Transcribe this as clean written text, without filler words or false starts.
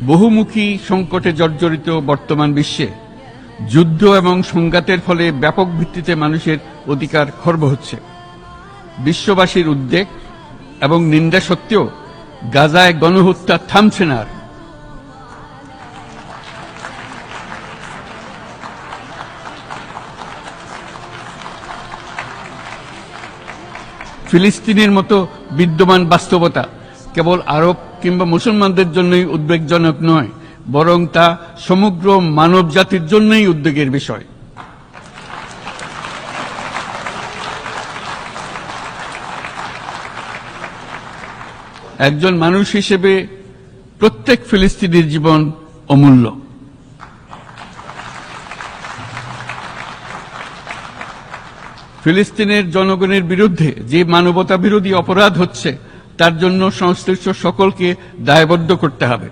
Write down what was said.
বহুমুখী সংকটে জর্জরিত বর্তমান বিশ্বে যুদ্ধ এবং সংঘাতের ফলে ব্যাপক ভিত্তিতে মানুষের অধিকার খর্ব হচ্ছে। বিশ্ববাসীর উদ্বেগ এবং নিন্দা সত্ত্বেও গাজায় গণহত্যা থামছে না। ফিলিস্তিনের মতো বিদ্যমান বাস্তবতা কেবল আরব কিংবা মুসলমানদের জন্যই উদ্বেগজনক নয়, বরং তা সমগ্র মানব জাতির জন্যই উদ্বেগের বিষয়। একজন মানুষ হিসেবে প্রত্যেক ফিলিস্তিনির জীবন অমূল্য। ফিলিস্তিনের জনগণের বিরুদ্ধে যে মানবতা বিরোধী অপরাধ হচ্ছে তার জন্য সংশ্লিষ্ট সকলকে দায়বদ্ধ করতে হবে।